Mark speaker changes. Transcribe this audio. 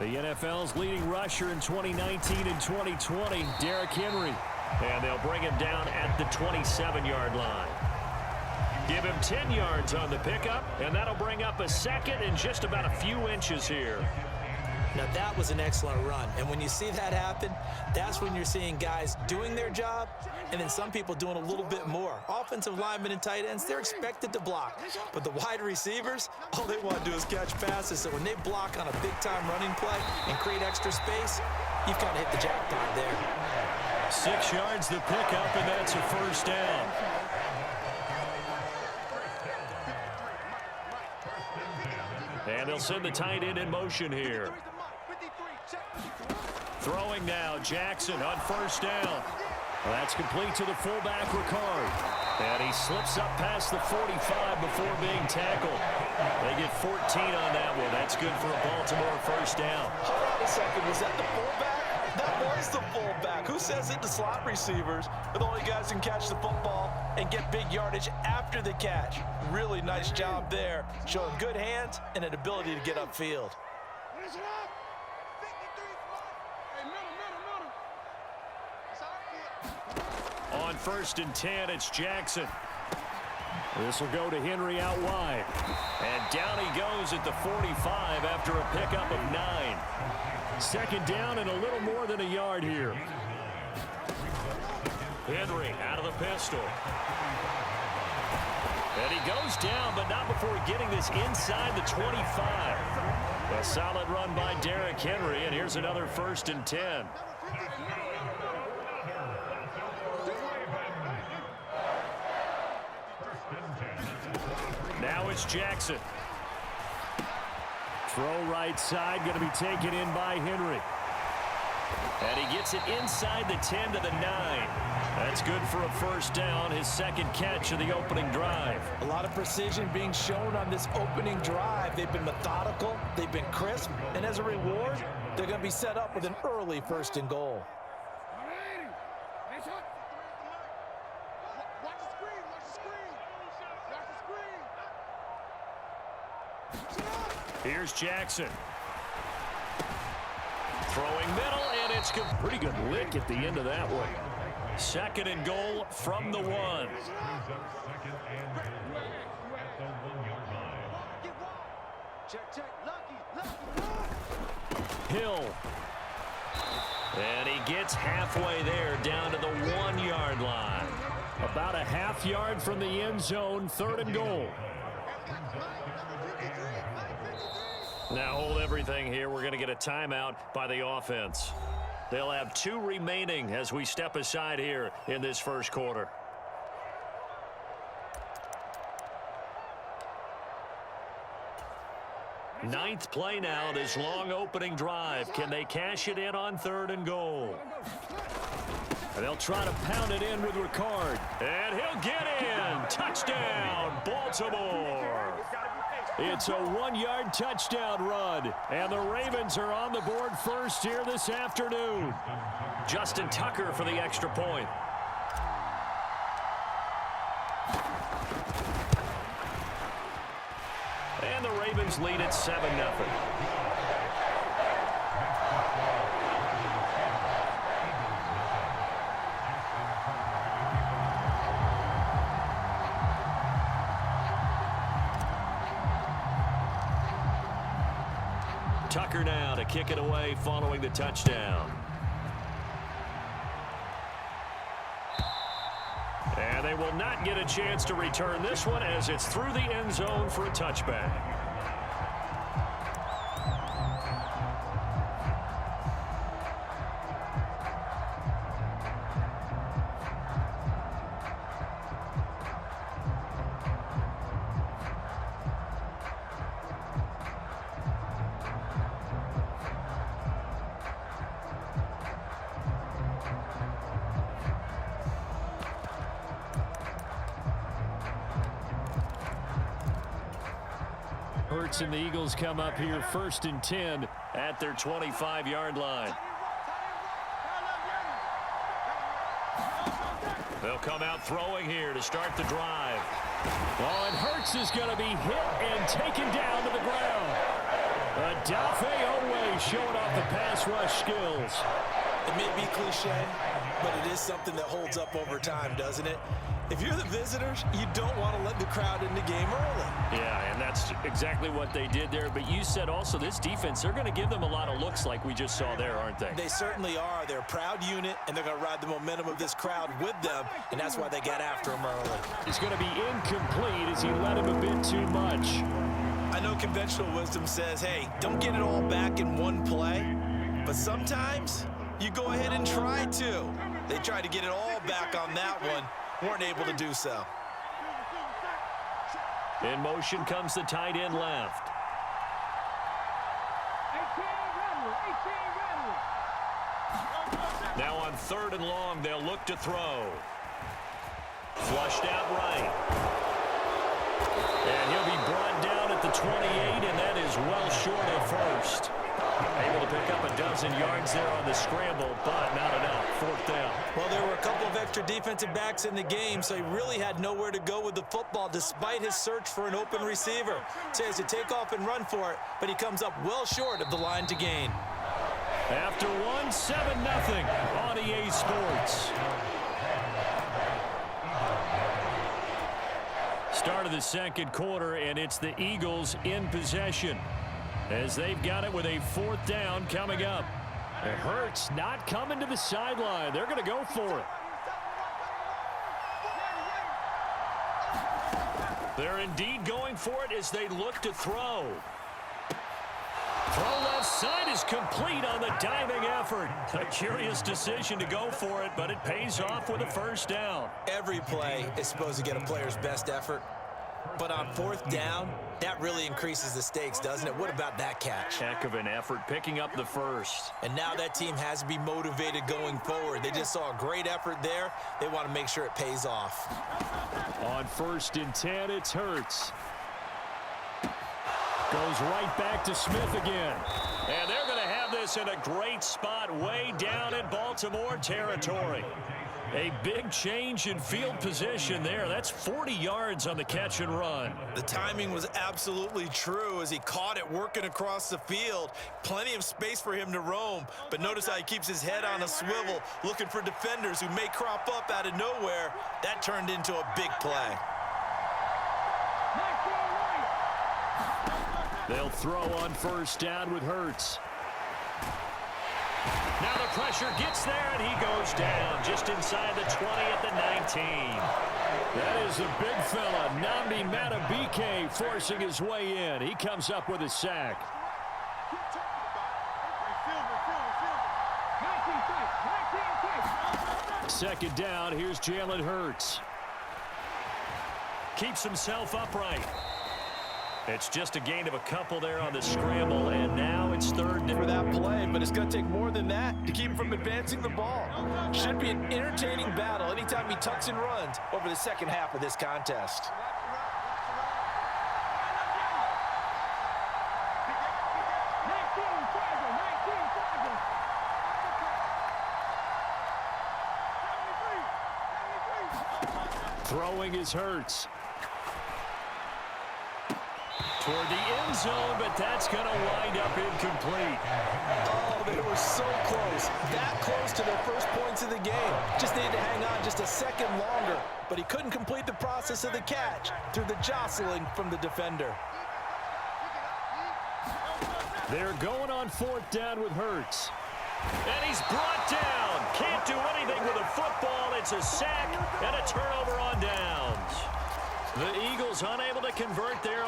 Speaker 1: The NFL's leading rusher in 2019 and 2020, Derrick Henry. And they'll bring him down at the 27-yard line. Give him 10 yards on the pickup, and that'll bring up a second and just about a few inches here.
Speaker 2: Now, that was an excellent run. And when you see that happen, that's when you're seeing guys doing their job and then some people doing a little bit more. Offensive linemen and tight ends, they're expected to block. But the wide receivers, all they want to do is catch passes. So when they block on a big-time running play and create extra space, you've kind of hit the jackpot there.
Speaker 1: 6 yards the pickup, and that's a first down. And they'll send the tight end in motion here. Throwing now, Jackson on first down. Well, that's complete to the fullback, Ricard. And he slips up past the 45 before being tackled. They get 14 on that one. That's good for a Baltimore first down.
Speaker 2: Hold on a second. Was that the fullback? That was the fullback. Who says it to slot receivers? They're the only guys who can catch the football and get big yardage after the catch. Really nice job there, showing good hands and an ability to get upfield.
Speaker 1: On 1st and 10, it's Jackson. This will go to Henry out wide. And down he goes at the 45 after a pickup of 9. Second down and a little more than a yard here. Henry out of the pistol. And he goes down, but not before getting this inside the 25. A solid run by Derrick Henry, and here's another 1st and 10. Now it's Jackson. Throw right side, going to be taken in by Henry. And he gets it inside the 10 to the 9. That's good for a first down, his second catch of the opening drive.
Speaker 2: A lot of precision being shown on this opening drive. They've been methodical, they've been crisp, and as a reward, they're going to be set up with an early 1st and goal.
Speaker 1: Here's Jackson. Throwing middle, and it's a pretty good lick at the end of that one. 2nd and goal from the 1. Hill. And he gets halfway there, down to the 1-yard line. About a half yard from the end zone, 3rd and goal. Now hold everything here. We're going to get a timeout by the offense. They'll have 2 remaining as we step aside here in this first quarter. Ninth play now, this long opening drive. Can they cash it in on 3rd and goal? And they'll try to pound it in with Ricard. And he'll get in. Touchdown, Baltimore. It's a 1-yard touchdown run, and the Ravens are on the board first here this afternoon. Justin Tucker for the extra point. And the Ravens lead at 7-0. Tucker now to kick it away following the touchdown. And they will not get a chance to return this one as it's through the end zone for a touchback. Hurts and the Eagles come up here 1st and 10 at their 25-yard line. They'll come out throwing here to start the drive. Oh, and Hurts is going to be hit and taken down to the ground. Dafe Owe showing off the pass rush skills.
Speaker 2: It may be cliche, but it is something that holds up over time, doesn't it? If you're the visitors, you don't want to let the crowd in the game early.
Speaker 1: Yeah, and that's exactly what they did there. But you said also this defense, they're going to give them a lot of looks like we just saw there, aren't they?
Speaker 2: They certainly are. They're a proud unit, and they're going to ride the momentum of this crowd with them, and that's why they get after him early.
Speaker 1: It's going to be incomplete as he led him a bit too much.
Speaker 2: I know conventional wisdom says, hey, don't get it all back in one play, but sometimes you go ahead and try to. They tried to get it all back on that one, weren't able to do so.
Speaker 1: In motion comes the tight end left. Now on 3rd and long, they'll look to throw. Flushed out right. And he'll be brought down at the 28, and that is well short of first. Able to pick up a dozen yards there on the scramble, but not enough. 4th down.
Speaker 2: Well, there were a couple of extra defensive backs in the game, so he really had nowhere to go with the football despite his search for an open receiver. So he has to take off and run for it, but he comes up well short of the line to gain.
Speaker 1: After 1, 7-0 on EA Sports. Start of the 2nd quarter, and it's the Eagles in possession as they've got it with a 4th down coming up. It hurts not coming to the sideline. They're going to go for it. They're indeed going for it as they look to throw. Throw left side is complete on the diving effort. A curious decision to go for it, but it pays off with a 1st down.
Speaker 2: Every play is supposed to get a player's best effort, but on 4th down, that really increases the stakes, doesn't it? What about that catch?
Speaker 1: Heck of an effort, picking up the 1st.
Speaker 2: And now that team has to be motivated going forward. They just saw a great effort there. They want to make sure it pays off.
Speaker 1: On 1st and 10, it's Hurts. Goes right back to Smith again. And they're going to have this in a great spot way down in Baltimore territory. A big change in field position there. That's 40 yards on the catch and run.
Speaker 2: The timing was absolutely true as he caught it working across the field. Plenty of space for him to roam, but notice how he keeps his head on a swivel, looking for defenders who may crop up out of nowhere. That turned into a big play.
Speaker 1: They'll throw on 1st down with Hurts. Now the pressure gets there, and he goes down just inside the 20 at the 19. That is a big fella, Nnamdi Madubuike, forcing his way in. He comes up with a sack. Second down, here's Jalen Hurts. Keeps himself upright. It's just a gain of a couple there on the scramble, and now it's 3rd down.
Speaker 2: For that play, but it's going to take more than that to keep him from advancing the ball. Should be an entertaining battle anytime he tucks and runs over the second half of this contest.
Speaker 1: Throwing is Hurts. Toward the end zone, but that's going to wind up incomplete.
Speaker 2: Oh, they were so close. That close to their first points of the game. Just needed to hang on just a second longer, but he couldn't complete the process of the catch through the jostling from the defender.
Speaker 1: They're going on 4th down with Hurts. And he's brought down. Can't do anything with a football. It's a sack and a turnover on downs. The Eagles unable to convert there.